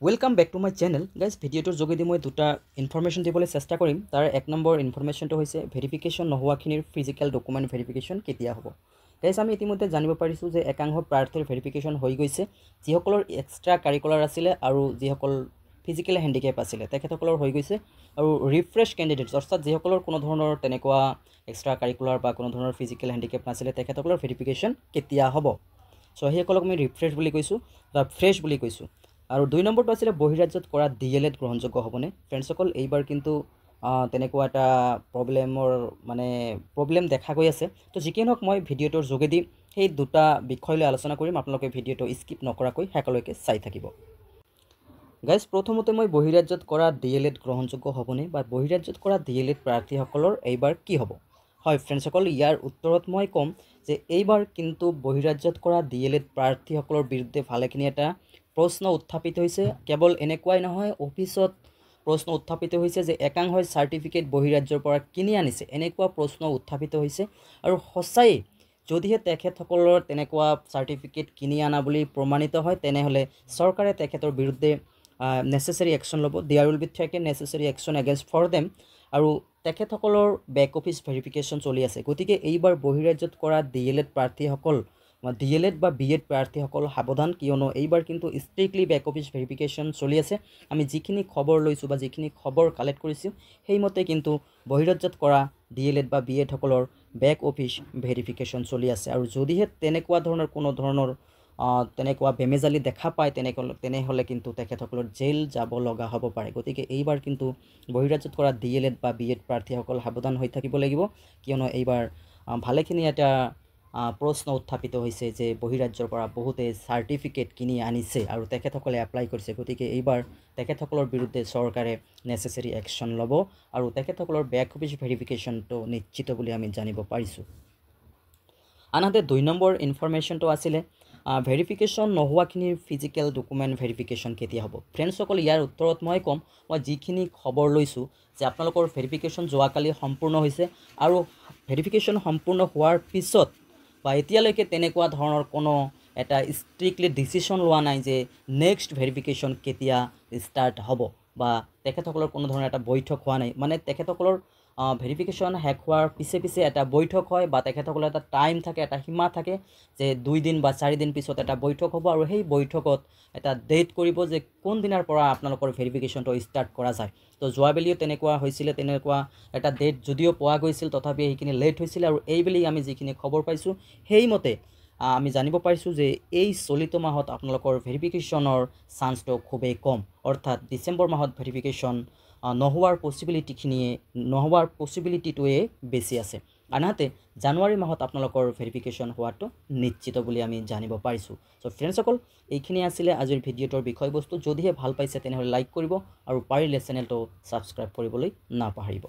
Welcome back to my channel guys ভিডিঅ'টোৰ যোগেদি মই দুটা ইনফৰমেশ্যন দিবলৈ চেষ্টা কৰিম। তাৰ এক নম্বৰ ইনফৰমেশ্যনটো হৈছে ভেৰিফিকেশ্যন নোহোৱাখিনিৰ ফিজিকেল ডকুমেণ্ট ভেৰিফিকেশ্যন কেতিয়া হ'ব। গাইজ আমি ইতিমধ্যে জানিব পাৰিছোঁ যে একাংশ প্ৰাৰ্থীৰ ভেৰিফিকেশ্যন হৈ গৈছে, যিসকলৰ এক্সট্ৰা কাৰিকুলাৰ আছিলে আৰু যিসকল ফিজিকেল হেণ্ডিকেপ আছিলে তেখেতসকলৰ হৈ গৈছে। আৰু ৰিফ্ৰেছ কেণ্ডিডেটছ অৰ্থাৎ যিসকলৰ কোনো ধৰণৰ তেনেকুৱা এক্সট্ৰা কাৰিকুলাৰ বা কোনো ধৰণৰ ফিজিকেল হেণ্ডিকেপ নাছিলে তেখেতসকলৰ ভেৰিফিকেশ্যন কেতিয়া হ'ব। চ' সেইসকলক আমি ৰিফ্ৰেছ বুলি কৈছোঁ বা ফ্ৰেছ বুলি কৈছোঁ। আৰু 2 নম্বৰটো আছিলে বহিৰাজ্যত কৰা DLED গ্ৰহণযোগ্য হ'বনে। ফ্ৰেণ্ডসকল এইবাৰ কিন্তু তেনেকুৱা এটা প্ৰব্লেম দেখা গৈ আছে। তো যিকি নহওক মই ভিডিঅ'টোৰ যোগেদি সেই দুটা বিষয় লৈ আলোচনা কৰিম। আপোনালোকে ভিডিঅ'টো স্কিপ নকৰাকৈ শেষলৈকে চাই থাকিব। গাইজ প্ৰথমতে মই বহিৰাজ্যত কৰা DLED গ্ৰহণযোগ্য হ'বনে বা বহিৰাজ্যত কৰা DLED প্ৰাৰ্থীসকলৰ এইবাৰ কি হ'ব। হয় ফ্ৰেণ্ডসকল, ইয়াৰ উত্তৰত মই ক'ম যে এইবাৰ কিন্তু বহিৰাজ্যত কৰা DLED প্ৰাৰ্থীসকলৰ বিৰুদ্ধে ভালেখিনি এটা প্ৰশ্ন উত্থাপিত হৈছে। কেৱল এনেকুৱাই নহয়, অফিচত প্ৰশ্ন উত্থাপিত হৈছে যে একাংশই চাৰ্টিফিকেট বহিৰাজ্যৰ পৰা কিনি আনিছে, এনেকুৱা প্ৰশ্ন উত্থাপিত হৈছে। আৰু সঁচাই যদিহে তেখেতসকলৰ তেনেকুৱা চাৰ্টিফিকেট কিনি আনা বুলি প্ৰমাণিত হয় তেনেহ'লে চৰকাৰে তেখেতৰ বিৰুদ্ধে নেচেচাৰী একশ্যন ল'ব। There will be taken necessary action against for them. আৰু তেখেতসকলৰ বেক অফিচ ভেৰিফিকেশ্যন চলি আছে। গতিকে এইবাৰ বহিৰাজ্যত কৰা DLED প্ৰাৰ্থীসকল DLED বা BEd প্ৰাৰ্থীসকল সাৱধান, কিয়নো এইবাৰ কিন্তু ষ্ট্ৰিক্টলি বেক অফিচ ভেৰিফিকেশ্যন চলি আছে। আমি যিখিনি খবৰ লৈছোঁ বা যিখিনি খবৰ কালেক্ট কৰিছোঁ সেইমতে কিন্তু বহিৰাজ্যত কৰা DLED বা BEd সকলৰ বেক অফিচ ভেৰিফিকেশ্যন চলি আছে। আৰু যদিহে তেনেকুৱা ধৰণৰ কোনো ধৰণৰ তেনেকুৱা বেমেজালি দেখা পায় তেনেহ'লে কিন্তু তেখেতসকলৰ জেল যাব লগা হ'ব পাৰে। গতিকে এইবাৰ কিন্তু বহিৰাজ্যত কৰা DLED বা BEd প্ৰাৰ্থীসকল সাৱধান হৈ থাকিব লাগিব, কিয়নো এইবাৰ ভালেখিনি এটা প্ৰশ্ন উত্থাপিত হৈছে যে বহিৰাজ্যৰ পৰা বহুতে চাৰ্টিফিকেট কিনি আনিছে আৰু তেখেতসকলে এপ্লাই কৰিছে। গতিকে এইবাৰ তেখেতসকলৰ বিৰুদ্ধে চৰকাৰে নেচেচাৰী একশ্যন ল'ব আৰু তেখেতসকলৰ বেক অফিচ ভেৰিফিকেশ্যনটো নিশ্চিত বুলি আমি জানিব পাৰিছোঁ। আনহাতে 2 নম্বৰ ইনফৰমেশ্যনটো আছিলে ভেৰিফিকেশ্যন নোহোৱাখিনিৰ ফিজিকেল ডকুমেণ্ট ভেৰিফিকেশ্যন কেতিয়া হ'ব। ফ্ৰেণ্ডসকল ইয়াৰ উত্তৰত মই ক'ম, মই যিখিনি খবৰ লৈছোঁ যে আপোনালোকৰ ভেৰিফিকেশ্যন যোৱাকালি সম্পূৰ্ণ হৈছে আৰু ভেৰিফিকেশ্যন সম্পূৰ্ণ হোৱাৰ পিছত বা এতিয়ালৈকে তেনেকুৱা ধৰণৰ কোনো এটা ষ্ট্ৰিক্টলি ডিচিশ্যন লোৱা নাই যে নেক্সট ভেৰিফিকেশ্যন কেতিয়া ষ্টাৰ্ট হ'ব বা তেখেতসকলৰ কোনো ধৰণৰ এটা বৈঠক হোৱা নাই। মানে তেখেতসকলৰ ভেৰিফিকেশ্যন শেষ হোৱাৰ পিছে এটা বৈঠক হয় বা তেখেতসকলৰ এটা টাইম থাকে, এটা সীমা থাকে যে 2 দিন বা 4 দিন পিছত এটা বৈঠক হ'ব আৰু সেই বৈঠকত এটা ডেট কৰিব যে কোন দিনাৰ পৰা আপোনালোকৰ ভেৰিফিকেশ্যনটো ষ্টাৰ্ট কৰা যায়। তো যোৱাবেলিও তেনেকুৱা হৈছিলে, তেনেকুৱা এটা ডেট যদিও পোৱা গৈছিল তথাপি সেইখিনি লেট হৈছিলে। আৰু এইবেলি আমি যিখিনি খবৰ পাইছোঁ সেইমতে আমি জানিব পাৰিছোঁ যে এই চলিত মাহত আপোনালোকৰ ভেৰিফিকেশ্যনৰ চান্সটো খুবেই কম, অৰ্থাৎ ডিচেম্বৰ মাহত ভেৰিফিকেশ্যন নোহোৱাৰ পচিবিলিটিটোৱে বেছি আছে। আনহাতে জানুৱাৰী মাহত আপোনালোকৰ ভেৰিফিকেশ্যন হোৱাটো নিশ্চিত বুলি আমি জানিব পাৰিছোঁ। চ' ফ্ৰেণ্ডসকল, এইখিনি আছিলে আজিৰ ভিডিঅ'টোৰ বিষয়বস্তু। যদিহে ভাল পাইছে তেনেহ'লে লাইক কৰিব আৰু পাৰিলে চেনেলটো ছাবস্ক্ৰাইব কৰিবলৈ নাপাহৰিব।